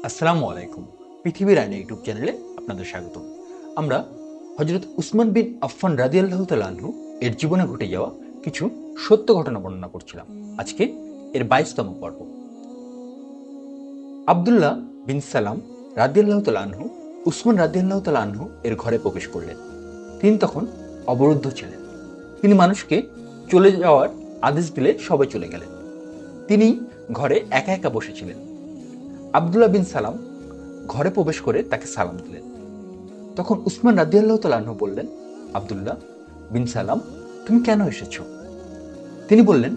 আসসালামু আলাইকুম। পৃথিবীর আইনা ইউটিউব চ্যানেলে আপনাদের স্বাগত। আমরা হযরত উসমান বিন আফফান রাদিয়াল্লাহু তাআলা আনহু এর জীবনে ঘটে যাওয়া কিছু সত্য ঘটনা বর্ণনা করছিলাম। আজকে এর ২২তম পর্ব। আব্দুল্লাহ বিন সালাম রাদিয়াল্লাহু তাআলা আনহু উসমান রাদিয়াল্লাহু তাআলা আনহু এর ঘরে প্রবেশ করলেন। তিনি তখন অবরুদ্ধ ছিলেন। তিনি মানুষকে চলে যাওয়ার আদেশ দিলে সবাই চলে গেলেন। তিনি ঘরে একা একা বসেছিলেন। আব্দুল্লাহ বিন সালাম ঘরে প্রবেশ করে তাকে সালাম দিলেন। তখন উসমান রাদিয়াল্লাহু তাআলা আনহু বললেন, আব্দুল্লাহ বিন সালাম, তুমি কেন এসেছো? তিনি বললেন,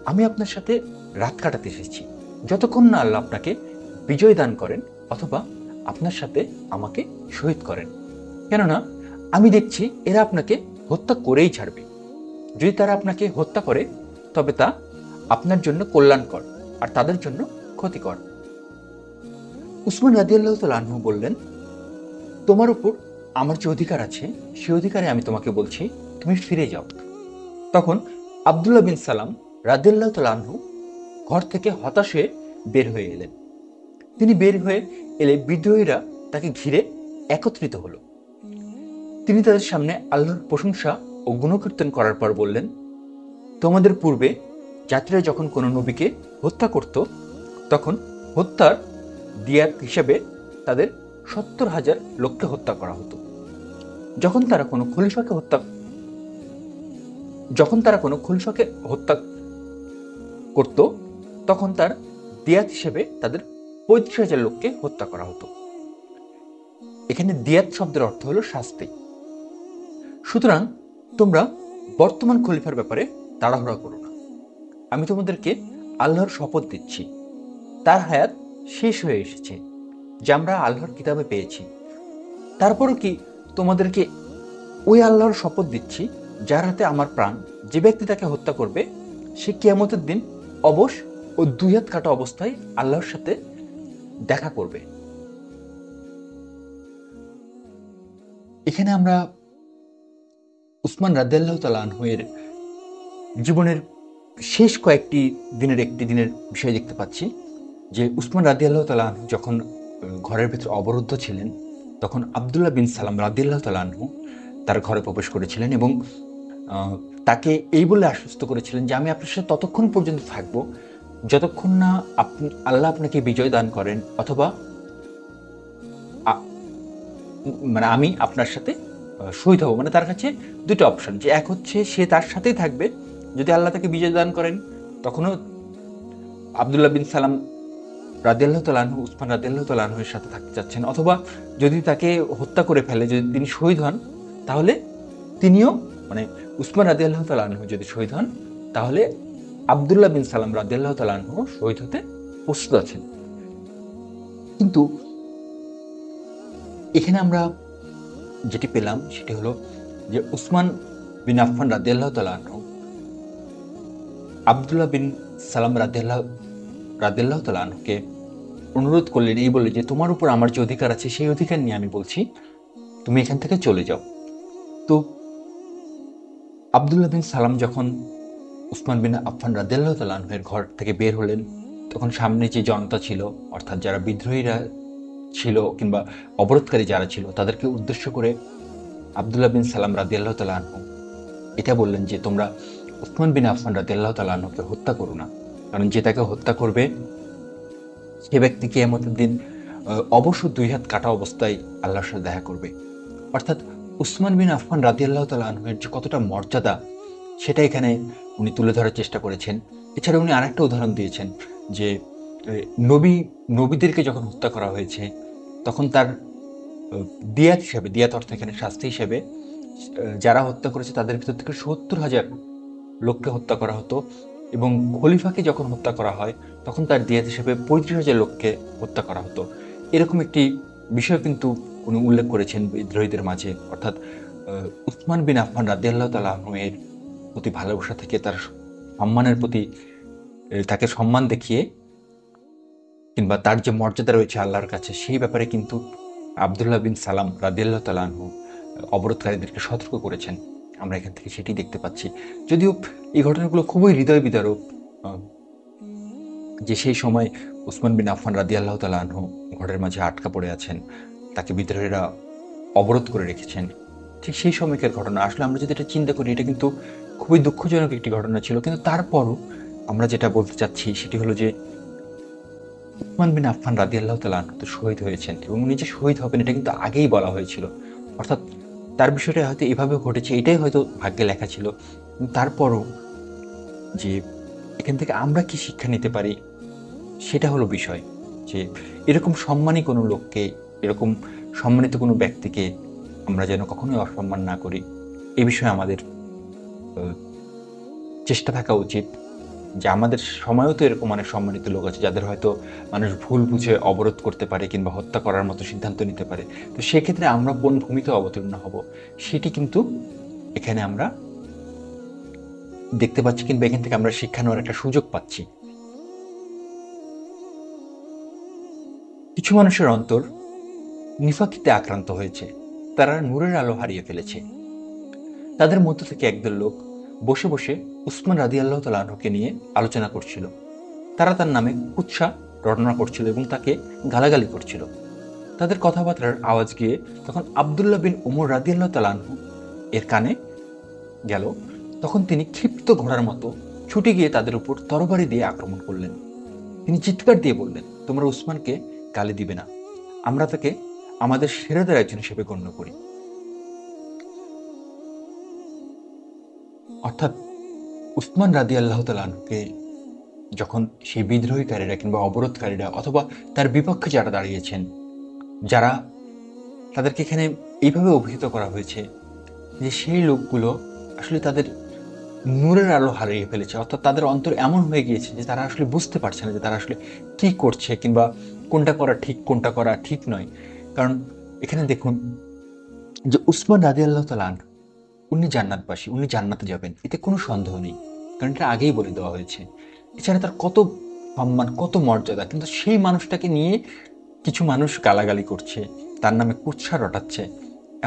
আমি আপনার সাথে রাত কাটাতে এসেছি, যতক্ষণ না আল্লাহ আপনাকে বিজয় দান করেন অথবা আপনার সাথে আমাকে শহীদ করেন। কেননা আমি দেখছি এরা আপনাকে হত্যা করেই ছাড়বে। যদি তারা আপনাকে হত্যা করে তবে তা আপনার জন্য কল্যাণকর আর তাদের জন্য ক্ষতিকর। উসমান রাদিয়াল্লাহু তাআলা আনহু বললেন, তোমার উপর আমার যে অধিকার আছে সে অধিকারে আমি তোমাকে বলছি, তুমি ফিরে যাও। তখন আব্দুল্লাহ বিন সালাম রাদিয়াল্লাহু তাআলা আনহু ঘর থেকে হতাশ হয়ে বের হয়ে এলেন। তিনি বের হয়ে এলে বিদ্রোহীরা তাকে ঘিরে একত্রিত হলো। তিনি তাদের সামনে আল্লাহর প্রশংসা ও গুণকীর্তন করার পর বললেন, তোমাদের পূর্বে জাতিরা যখন কোনো নবীকে হত্যা করত তখন হত্যার দিয়াত হিসেবে তাদের ৭০,০০০ লোককে হত্যা করা হতো। যখন তারা কোনো খলিফাকে হত্যা করত তখন তার দিয়াত হিসেবে তাদের ৩৫,০০০ লোককে হত্যা করা হতো। এখানে দিয়াত শব্দের অর্থ হলো শাস্তি। সুতরাং তোমরা বর্তমান খলিফার ব্যাপারে তাড়াহুড়া করো না। আমি তোমাদেরকে আল্লাহর শপথ দিচ্ছি, তার হায়াত শেষ হয়ে এসেছে, যা আমরা আল্লাহর কিতাবে পেয়েছি। তারপরও কি তোমাদেরকে ওই আল্লাহর শপথ দিচ্ছি যার হাতে আমার প্রাণ, যে ব্যক্তি তাকে হত্যা করবে সে কিয়ামতের দিন অবশ ও দুই হাত কাটা অবস্থায় আল্লাহর সাথে দেখা করবে। এখানে আমরা উসমান রাদিয়াল্লাহু তাআলা আনহু এর জীবনের শেষ কয়েকটি দিনের বিষয় দেখতে পাচ্ছি যে উসমান রাদিয়াল্লাহু তাআলা আনহু যখন ঘরের ভিতরে অবরুদ্ধ ছিলেন তখন আব্দুল্লাহ বিন সালাম রাদিয়াল্লাহু তাআলা আনহু তার ঘরে প্রবেশ করেছিলেন এবং তাকে এই বলে আশ্বস্ত করেছিলেন যে আমি আপনার সাথে ততক্ষণ পর্যন্ত থাকবো যতক্ষণ না আল্লাহ আপনাকে বিজয় দান করেন অথবা মানে আমি আপনার সাথে শহীদ হব। মানে তার কাছে দুটো অপশন, যে এক হচ্ছে সে তার সাথেই থাকবে, যদি আল্লাহ তাকে বিজয় দান করেন তখনও আব্দুল্লাহ বিন সালাম রাদিয়াল্লাহু তাআলা আনহু উসমান রাদিয়াল্লাহু তাআলা আনহুর সাথে থাকতে চাচ্ছেন, অথবা যদি তাকে হত্যা করে ফেলে, যদি তিনি শহীদ হন তাহলে তিনিও মানে উসমান রাদিয়াল্লাহু তাআলা আনহু যদি শহীদ হন তাহলে আব্দুল্লাহ বিন সালাম রাদিয়াল্লাহু তাআলা আনহু শহীদ হতে প্রস্তুত আছেন। কিন্তু এখানে আমরা যেটি পেলাম সেটি হলো যে উসমান বিন আফফান রাদিয়াল্লাহু তাআলা আনহু আব্দুল্লাহ বিন সালাম রাদিয়াল্লাহু তাআলা আনহুকে অনুরোধ করলেন এই বলে যে তোমার উপর আমার যে অধিকার আছে সেই অধিকার নিয়ে আমি বলছি, তুমি এখান থেকে চলে যাও। তো আব্দুল্লাহ বিন সালাম যখন উসমান বিন আফফান রাদিয়াল্লাহু তাআলা আনহুর ঘর থেকে বের হলেন তখন সামনে যে জনতা ছিল, অর্থাৎ যারা বিদ্রোহীরা ছিল কিংবা অবরোধকারী যারা ছিল, তাদেরকে উদ্দেশ্য করে আব্দুল্লাহ বিন সালাম রাদিয়াল্লাহু তাআলা আনহু এটা বললেন যে তোমরা উসমান বিন আফফান রাদিয়াল্লাহু তাআলা আনহুকে হত্যা করো না, কারণ যে তাকে হত্যা করবে সে ব্যক্তি কিয়ামতের দিন অবশ্য দুই হাত কাটা অবস্থায় আল্লাহর সাথে দেখা করবে। অর্থাৎ উসমান বিন আফফান রাদিয়াল্লাহু তাআলা আনহুর যে কতটা মর্যাদা সেটা এখানে উনি তুলে ধরার চেষ্টা করেছেন। এছাড়া উনি আরেকটা উদাহরণ দিয়েছেন যে নবীদেরকে যখন হত্যা করা হয়েছে তখন তার দিয়াত হিসেবে, দিয়াত অর্থ এখানে শাস্তি হিসেবে, যারা হত্যা করেছে তাদের ভিতর থেকে ৭০,০০০ লোককে হত্যা করা হতো এবং খলিফাকে যখন হত্যা করা হয় তখন তার দিয়াত হিসেবে ৩৫,০০০ লোককে হত্যা করা হতো। এরকম একটি বিষয় কিন্তু উনি উল্লেখ করেছেন বিদ্রোহীদের মাঝে। অর্থাৎ উসমান বিন আফফান রাদিয়াল্লাহু তাআলা আনহু এর প্রতি ভালোবাসা থেকে, তার সম্মানের প্রতি তাকে সম্মান দেখিয়ে কিংবা তার যে মর্যাদা রয়েছে আল্লাহর কাছে সেই ব্যাপারে কিন্তু আব্দুল্লাহ বিন সালাম রাদিয়াল্লাহু তাআলা আনহু অবরোধকারীদেরকে সতর্ক করেছেন। আমরা এখান থেকে সেটি দেখতে পাচ্ছি। যদিও এই ঘটনাগুলো খুবই হৃদয় বিদারক, যে সেই সময় উসমান বিন আফফান রাদিয়াল্লাহু তাআলা আনহু ঘরের মাঝে আটকা পড়ে আছেন, তাকে বিদ্রোহীরা অবরোধ করে রেখেছেন। ঠিক সেই সময়কার ঘটনা। আসলে আমরা যদি এটা চিন্তা করি, এটা কিন্তু খুবই দুঃখজনক একটি ঘটনা ছিল। কিন্তু তারপরও আমরা যেটা বলতে চাচ্ছি সেটি হলো যে উসমান বিন আফফান রাদিয়াল্লাহু তাআলা আনহু তো শহীদ হয়েছেন এবং উনি যে শহীদ হবেন এটা কিন্তু আগেই বলা হয়েছিল। অর্থাৎ তার বিষয়টা হয়তো এভাবে ঘটেছে, এটাই হয়তো ভাগ্যে লেখা ছিল। তারপরও যে এখান থেকে আমরা কি শিক্ষা নিতে পারি সেটা হলো বিষয়। যে এরকম সম্মানী কোনো লোককে, এরকম সম্মানিত কোনো ব্যক্তিকে আমরা যেন কখনোই অসম্মান না করি। এ বিষয়ে আমাদের চেষ্টা থাকা উচিত যে আমাদের সময়েও তো এরকম অনেক সম্মানিত লোক আছে যাদের হয়তো মানুষ ভুল বুঝে অবরোধ করতে পারে কিংবা হত্যা করার মতো সিদ্ধান্ত নিতে পারে। তো সেক্ষেত্রে আমরা কোন ভূমিকা অবতীর্ণ হব সেটি কিন্তু এখানে আমরা দেখতে পাচ্ছি, কিংবা এখান থেকে আমরা শিক্ষা নেওয়ার একটা সুযোগ পাচ্ছি। কিছু মানুষের অন্তর নিফাকিতে আক্রান্ত হয়েছে, তারা নূরের আলো হারিয়ে ফেলেছে। তাদের মধ্য থেকে একদল লোক বসে বসে উসমান রাদিয়াল্লাহু তাআলা আনহুকে নিয়ে আলোচনা করছিল। তারা তার নামে কুৎসা রটনা করছিল এবং তাকে গালাগালি করছিল। তাদের কথাবার্তার আওয়াজ গিয়ে তখন আব্দুল্লাহ বিন উমর রাদিয়াল্লাহু তাআলা আনহু এর কানে গেল। তখন তিনি ক্ষিপ্ত ঘোড়ার মতো ছুটে গিয়ে তাদের উপর তরবারি দিয়ে আক্রমণ করলেন। তিনি চিৎকার দিয়ে বললেন, তোমরা উসমানকে গালি দিবে না, আমরা তাকে আমাদের সেরাদের একজন হিসেবে গণ্য করি। অর্থাৎ উসমান রাদিয়াল্লাহু তাআলা আনহুকে যখন সেই বিদ্রোহীকারীরা কিংবা অবরোধকারীরা অথবা তার বিপক্ষে যারা দাঁড়িয়েছেন, যারা তাদেরকে এখানে এইভাবে অভিহিত করা হয়েছে যে সেই লোকগুলো আসলে তাদের নূরের আলো হারিয়ে ফেলেছে। অর্থাৎ তাদের অন্তর এমন হয়ে গিয়েছে যে তারা আসলে বুঝতে পারছে না যে তারা আসলে কি করছে কিংবা কোনটা করা ঠিক কোনটা করা ঠিক নয়। কারণ এখানে দেখুন যে উসমান রাদিয়াল্লাহু তাআলা আনহু উনি জান্নাতবাসী, উনি জান্নাতে যাবেন, এতে কোনো সন্দেহ নেই, কারণ এটা আগেই বলে দেওয়া হয়েছে। এছাড়া তার কত সম্মান, কত মর্যাদা, কিন্তু সেই মানুষটাকে নিয়ে কিছু মানুষ গালাগালি করছে, তার নামে কুৎসা রটাচ্ছে।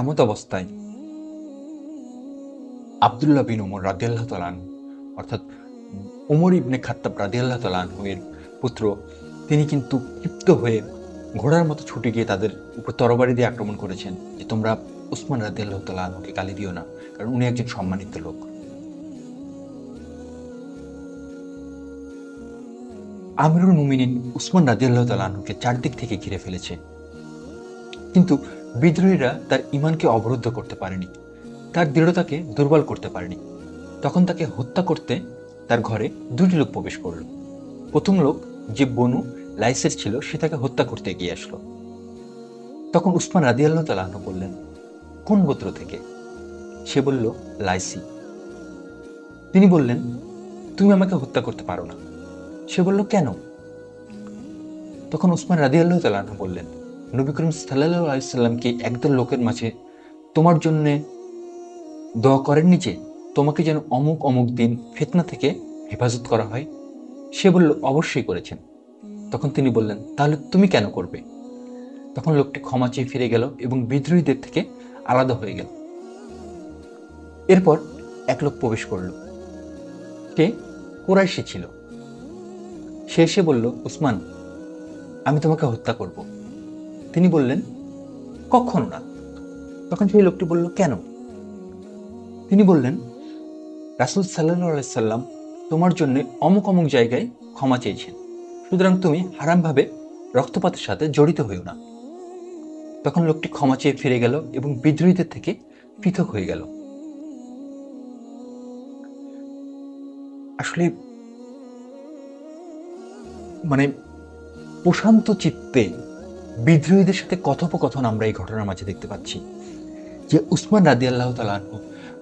এমত অবস্থায় আব্দুল্লাহ বিন উমর রাদিয়াল্লাহু তাআলা আনহু, অর্থাৎ উমর ইবনে খাত্তাব রাদিয়াল্লাহু তাআলা আনহু এর পুত্র, তিনি কিন্তু ক্ষিপ্ত হয়ে ঘোড়ার মতো ছুটে গিয়ে তাদের উপর তরবারি দিয়ে আক্রমণ করেছেন যে তোমরা উসমান রাদিয়াল্লাহু তাআলা আনহুকে গালি দিও না, কারণ উনি একজন সম্মানিত লোক। আমিরুল মুমিনিন উসমান রাদিয়াল্লাহু তাআলা আনহুকে চারদিক থেকে ঘিরে ফেলেছে, কিন্তু বিদ্রোহীরা তার ঈমানকে অবরুদ্ধ করতে পারেনি, তার দৃঢ়তাকে দুর্বল করতে পারেনি। তখন তাকে হত্যা করতে তার ঘরে দুটি লোক প্রবেশ করল। প্রথম লোক, যে বনু লাইসের ছিল, সে তাকে হত্যা করতে এগিয়ে আসলো। তখন উসমান রাদিয়াল্লাহু তাআলা আনহু বললেন, কোন গোত্র থেকে? সে বলল, লাইসি। তিনি বললেন, তুমি আমাকে হত্যা করতে পারো না। সে বলল, কেন? তখন উসমান রাদিয়াল্লাহু তাআলা আনহু বললেন, নবী করিম সাল্লাল্লাহু আলাইহি সাল্লামকে একদল লোকের মাঝে তোমার জন্য দোয়া করেননি যে তোমাকে যেন অমুক অমুক দিন ফিতনা থেকে হেফাজত করা হয়? সে বলল, অবশ্যই করেছেন। তখন তিনি বললেন, তাহলে তুমি কেন করবে? তখন লোকটি ক্ষমা চেয়ে ফিরে গেল এবং বিদ্রোহীদের থেকে আলাদা হয়ে গেল। এরপর এক লোক প্রবেশ করল। সে কুরাইশী ছিল। সে এসে বলল, উসমান, আমি তোমাকে হত্যা করব। তিনি বললেন, কখনো না। তখন সেই লোকটি বলল, কেন? তিনি বললেন, রাসূল সাল্লাল্লাহু আলাইহি সাল্লাম তোমার জন্য অমুক অমুক জায়গায় ক্ষমা চেয়েছেন, সুতরাং তুমি হারামভাবে রক্তপাতের সাথে জড়িত হইও না। তখন লোকটি ক্ষমা চেয়ে ফিরে গেল এবং বিদ্রোহীদের থেকে পৃথক হয়ে গেল। আসলে মানে প্রশান্ত চিত্তে বিদ্রোহীদের সাথে কথোপকথন আমরা এই ঘটনার মাঝে দেখতে পাচ্ছি যে উসমান রাদিয়াল্লাহু তাআলা আনহু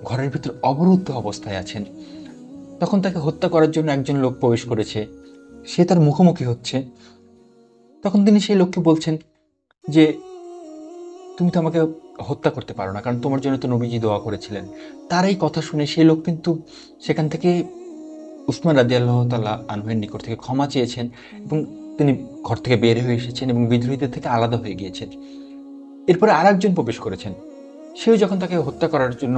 ঘরের ভিতর অবরুদ্ধ অবস্থায় আছেন। তখন তাকে হত্যা করার জন্য একজন লোক প্রবেশ করেছে, সে তার মুখোমুখি হচ্ছে। তখন তিনি সেই লোককে বলছেন যে তুমি তো আমাকে হত্যা করতে পারো না, কারণ তোমার জন্য তো নবীজি দোয়া করেছিলেন। তার এই কথা শুনে সেই লোক কিন্তু সেখান থেকে উসমান রাদিয়াল্লাহু তাআলা আনহুর নিকট থেকে ক্ষমা চেয়েছেন এবং তিনি ঘর থেকে বের হয়ে এসেছেন এবং বিদ্রোহীদের থেকে আলাদা হয়ে গিয়েছেন। এরপরে আর একজন প্রবেশ করেছেন, সেও যখন তাকে হত্যা করার জন্য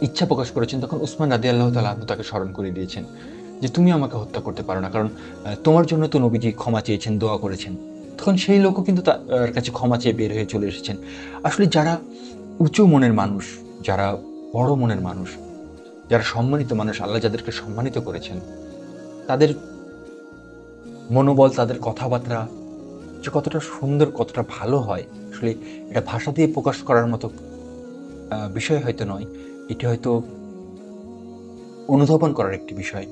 ইচ্ছা প্রকাশ করেছেন, তখন উসমান রাদিয়াল্লাহু তাআলা আনহু তাকে স্মরণ করে দিয়েছেন যে তুমি আমাকে হত্যা করতে পারো না, কারণ তোমার জন্য তো নবীজি ক্ষমা চেয়েছেন, দোয়া করেছেন। তখন সেই লোকও কিন্তু তার কাছে ক্ষমা চেয়ে বের হয়ে চলে এসেছেন। আসলে যারা উঁচু মনের মানুষ, যারা বড় মনের মানুষ, যারা সম্মানিত মানুষ, আল্লাহ যাদেরকে সম্মানিত করেছেন, তাদের মনোবল, তাদের কথাবার্তা যে কতটা সুন্দর, কতটা ভালো হয়, আসলে এটা ভাষা দিয়ে প্রকাশ করার মতো বিষয় হয়তো নয়। এটি হয়তো অনুধাবন করার একটি বিষয়।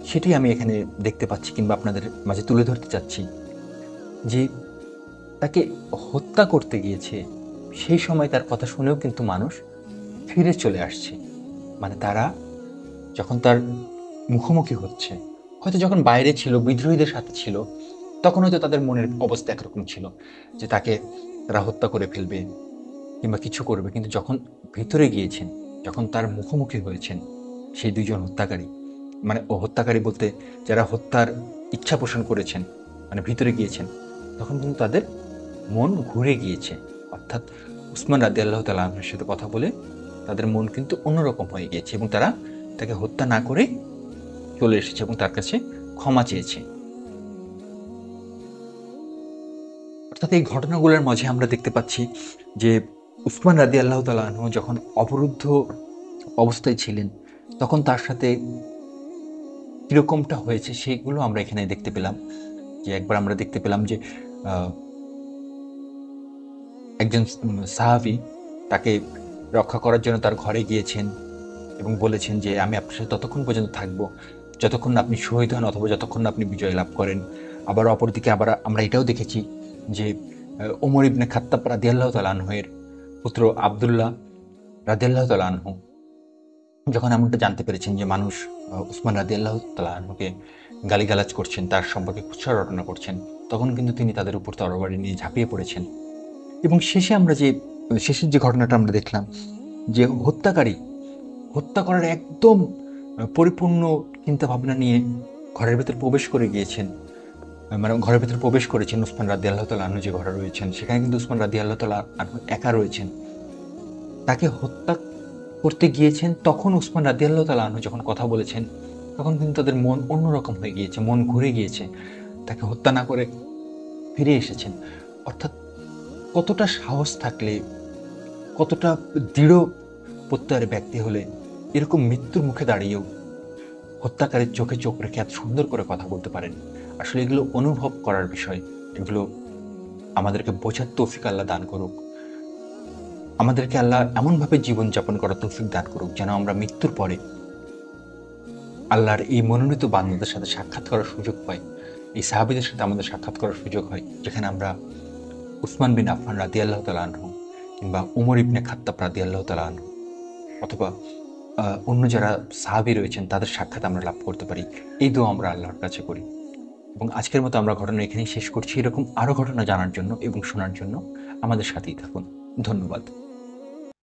সেটি আমি এখানে দেখতে পাচ্ছি কিংবা আপনাদের মাঝে তুলে ধরতে চাচ্ছি যে তাকে হত্যা করতে গিয়েছে, সেই সময় তার কথা শুনেও কিন্তু মানুষ ফিরে চলে আসছে। মানে তারা যখন তার মুখোমুখি হচ্ছে, হয়তো যখন বাইরে ছিল, বিদ্রোহীদের সাথে ছিল, তখন হয়তো তাদের মনের অবস্থা একরকম ছিল যে তাকে তারা হত্যা করে ফেলবে কিংবা কিছু করবে। কিন্তু যখন ভিতরে গিয়েছেন, যখন তার মুখোমুখি হয়েছেন সেই দুইজন হত্যাকারী, মানে হত্যাকারী বলতে যারা হত্যার ইচ্ছা পোষণ করেছেন, মানে ভিতরে গিয়েছেন, তখন কিন্তু তাদের মন ঘুরে গিয়েছে। অর্থাৎ উসমান রাদিয়াল্লাহু তাআলা আনহুর সাথে কথা বলে তাদের মন কিন্তু অন্যরকম হয়ে গিয়েছে এবং তারা তাকে হত্যা না করে চলে এসেছে এবং তার কাছে ক্ষমা চেয়েছে। অর্থাৎ এই ঘটনাগুলোর মাঝে আমরা দেখতে পাচ্ছি যে উসমান রাদিয়াল্লাহু তাআলা আনহু যখন অবরুদ্ধ অবস্থায় ছিলেন, তখন তার সাথে কিরকমটা হয়েছে সেগুলো আমরা এখানে দেখতে পেলাম। যে একবার আমরা দেখতে পেলাম যে আহ, একজন সাহাবী তাকে রক্ষা করার জন্য তার ঘরে গিয়েছেন এবং বলেছেন যে আমি আপনার সাথে ততক্ষণ পর্যন্ত থাকবো যতক্ষণ না আপনি শহীদ হন অথবা যতক্ষণ না আপনি বিজয় লাভ করেন। আবার অপরদিকে আবার আমরা এটাও দেখেছি যে ওমর ইবনে খাত্তাব রাদিয়াল্লাহু তাআলা আনহু-এর পুত্র আব্দুল্লাহ রাদিয়াল্লাহু তাআলা আনহু যখন এমনটা জানতে পেরেছেন যে মানুষ উসমান রাদিয়াল্লাহু তাআলা আনহুকে গালিগালাজ করছেন, তার সম্পর্কে কুৎসা রটনা করছেন, তখন কিন্তু তিনি তাদের উপর তরবারি নিয়ে ঝাঁপিয়ে পড়েছেন। এবং শেষের যে ঘটনাটা আমরা দেখলাম যে হত্যাকারী হত্যা করার একদম পরিপূর্ণ চিন্তাভাবনা নিয়ে ঘরের ভেতর প্রবেশ করে গিয়েছেন। মানে ঘরের ভেতর প্রবেশ করেছেন উসমান রাদিয়াল্লাহু তাআলা আনহু যে ঘরে রয়েছেন, সেখানে কিন্তু উসমান রাদিয়াল্লাহু তাআলা আনহু একা রয়েছেন। তাকে হত্যা করতে গিয়েছেন, তখন উসমান রাদিয়াল্লাহু তাআলা আনহু যখন কথা বলেছেন, তখন কিন্তু তাদের মন অন্যরকম হয়ে গিয়েছে, মন ঘুরে গিয়েছে। তাকে হত্যা না করে ফিরে এসেছেন। অর্থাৎ কতটা সাহস থাকলে, কতটা দৃঢ় প্রত্যয়ের ব্যক্তি হলে এরকম মৃত্যুর মুখে দাঁড়িয়েও হত্যাকারীর চোখে চোখ রেখে এত সুন্দর করে কথা বলতে পারেন। আসলে এগুলো অনুভব করার বিষয়। এগুলো আমাদেরকে বোঝার তৌফিক আল্লাহ দান করুক। আমাদেরকে আল্লাহ এমনভাবে জীবনযাপন করার তৌফিক দান করুক যেন আমরা মৃত্যুর পরে আল্লাহর এই মনোনীত বান্দাদের সাথে সাক্ষাৎ করার সুযোগ পাই। এই সাহাবীদের সাথে আমাদের সাক্ষাৎ করার সুযোগ হয়, যেখানে আমরা উসমান বিন আফফান রাদিয়াল্লাহু তাআলা আনহু কিংবা উমর ইবনে খাত্তাব রাদিয়াল্লাহু তাআলা আনহু অথবা অন্য যারা সাহাবী রয়েছেন তাদের সাক্ষাৎ আমরা লাভ করতে পারি। এই দোয়া আমরা আল্লাহর কাছে করি। এবং আজকের মতো আমরা ঘটনা এখানেই শেষ করছি। এরকম আরও ঘটনা জানার জন্য এবং শোনার জন্য আমাদের সাথেই থাকুন। ধন্যবাদ।